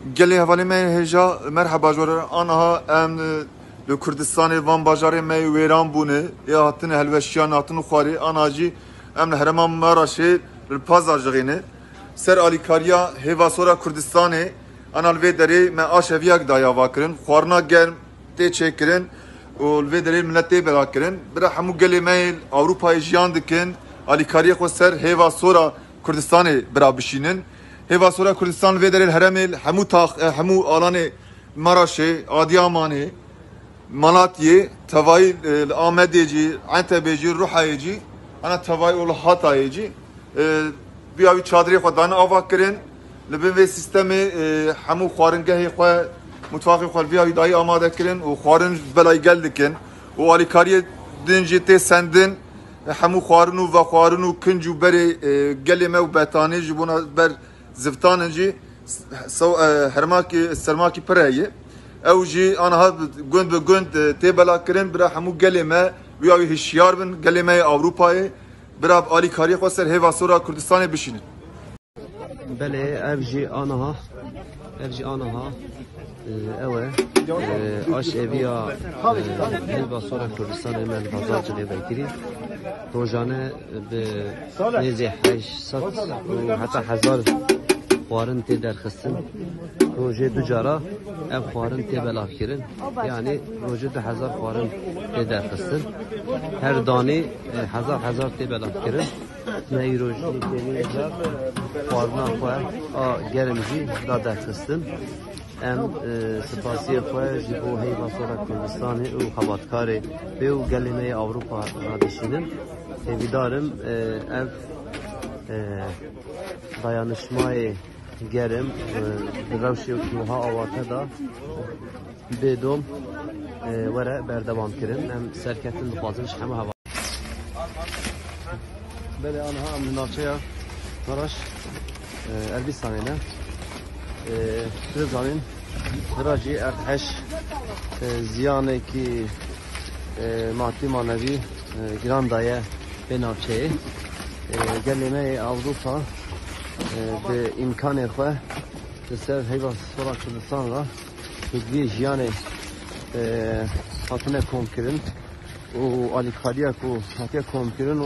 Gelê hevalê me hêja merheba jora anaha em li Kurdistanê van bajarê me wêran bûne ê hatine helweşiyan hatin û xwarê ana jî em li herêma Maraşê li Paza jixîne ser alîkariya hêvasora Kurdistanê ana li vê derê me aşeviyek dayava kirin xwarina germ tê çêkirin û li vê derê millet tê bela kirin bira hemû gelê me Avrupayê jiyan dikin alîkariyê xwe ser hêvasora Kurdistanê bira bişînin. Hêvasora Kurdistan vê derê heremê hemû alanê Maraşê, Adıyamanê, Malatyê, tevayî li Amedê cî, Entebê cî, Rihayê cî, ana tevayî û li Hatayê cî vîya wî çadirê xwe dane ava kirin. Li bin vê sistemê hemû xwaringehê xwe, mutfaqê xwe vîya wî dayî amade kirin û xwarin belayê gel dikin û alîkariyê din jî tê sendin hemû xwarin û vexwarin û kinc û berê gelê me û betanê ji bona ber zivtanên jî sermakî pir heye ew jî aniha gund bi gund tê bela kirin bira hemû gelê me wîya wî hişyar bin gelê me Avrupayê bira alîkariyê xwe ser hêvasora Kurdistanê bişînin. Belê ev jî aniha ew e aşeviya hêvasora Kurdistanê me li Bazarcilê vekirî rojane bi nêzî 800 û heta 1000 xwarin tê derxistin rojê du cara ev xwarin tê belakirin yani rojê 2000 xwarin tê derxistin her danî 1000 tê belakirin me îrojî tenê xwarina xwe a germ jî da derxistin em spasiyê xwe ji bo hêvasora Kurdistanê û xebatkarê pê û gelê me Awropa radişînin têvîdarim ev dayanışmayê germ bi rewşê wiha awate da bêdom were berdewam kirin em serketin dixwazin ji hemû heva belê aniha em li navçeya Maraş Erbistanê ne zanîn hira jî erdheş ziyanekî madî manevî giran daye bê navçeyê gelê me Awropa bi imkanê xwe li ser hêvasora Kurdistan ra hêviyê jiyanê hatine komkirin û alîkariya ku hatiye komkirin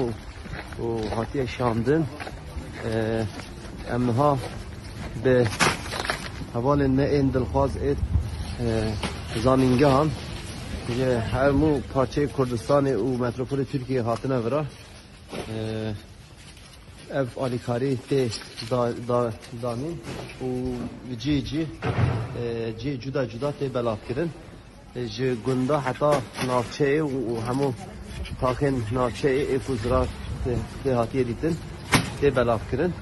û hatiye şandin em niha bi hevalên me ên dilxwaz ê zanîngehan ji hemû parçeyê Kurdistanê û metropolê Tirkiyeyê hatine vira ev alîkarî tê danîn û cî cuda cuda tê belavkirin ji gunda heta navçeyê û hemû taxên navçeyê ê ku zirat tê hatiye dîtin tê belavkirin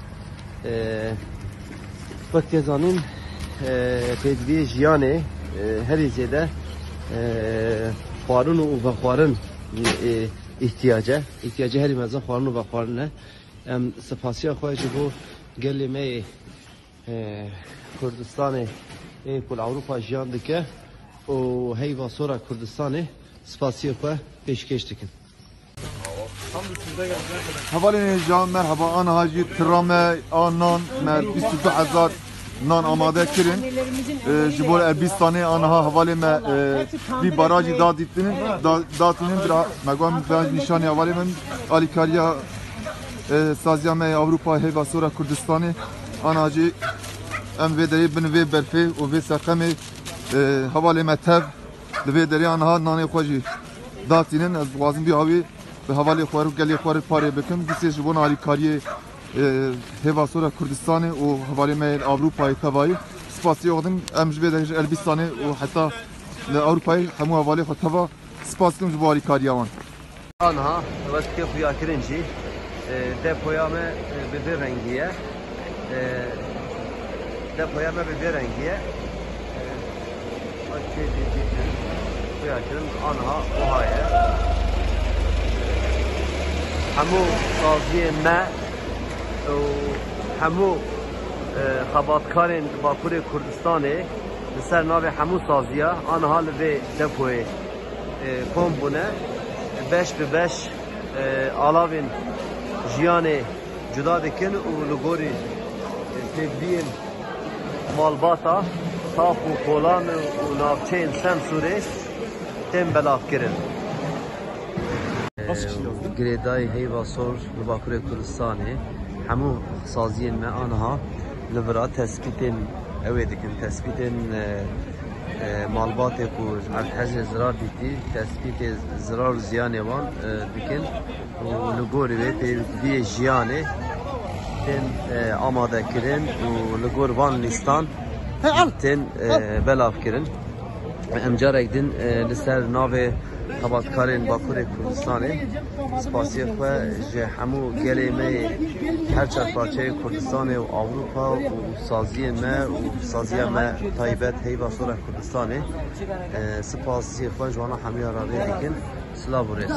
wek tê zanîn pêdiviyê jiyanê herî zêde xwarin û vexwarin ihtiyace herî mezin xwarin û vexwarin e em spasiya xwe ji bo gelê me Kurdistanê ê ku li Awropa jiyan dike û hêvasora Kurdistanê spasiya xwe pêşkêş dikin. Hevalên hêja merheba aniha jî tira me a nan me 22,000 nan amade kirin ji bo Erbistanê aniha hevalê me vî barajî datînin bira me got nîşanî hevalê min alîkariya saziya me Awropa hêvasora Kurdistanê ana jî em vê derê bin vê berfê û vê serxemê hevalê me tev li vê derê aniha nanê xwe jî datînin ez dixwazim vîya wî bi hevalê xwe û gelê xwe re parê bikim dîsê ji bona alîkariyê hêvasora Kurdistanê û hevalê me Awropayê tevayî spasiya xwe dikim em ji vê derê ji Erbistanê û heta li Awropayê hemû hevalê xwe teva spas dikim ji bo alîkariya wan. Aniha wekî xuya kirin jî depoya me bi vê rengî ye xuya kirin aniha wiha ye hemû saziyên me û hemû xebatkarên Bakurê Kurdistanê li ser navê hemû saziya aniha li vê depoyê kom bûne beş bi beş alavên jiyanê cuda dikin û li gorî têdbiyên malbata tap û kolan û navçeyên Semsûrê tên belavkirin. Girêdayê heyva sor li Bakurê Kurdistanê hemû saziyên me aniha li vira tespîtên ew ê dikin, tespîtên malbatê ku hezê zirar dîtî, tespîtê zirar û ziyanê wan dikin û li gorî wê pêwîstiyê jiyanê tên amadekirin û li gor van lîstan tên belavkirin. Em carek din li ser navê hebatkarên Bakurê Kurdistanê spasiyê xwe ji hemû gelê me her çarparçeyê Kurdistanê û Awropa û saziyên me û saziya me taybet heyva sora Kurdistanê spasiyê xwe ji wana hemûya ravê dikin. Silav û rêz.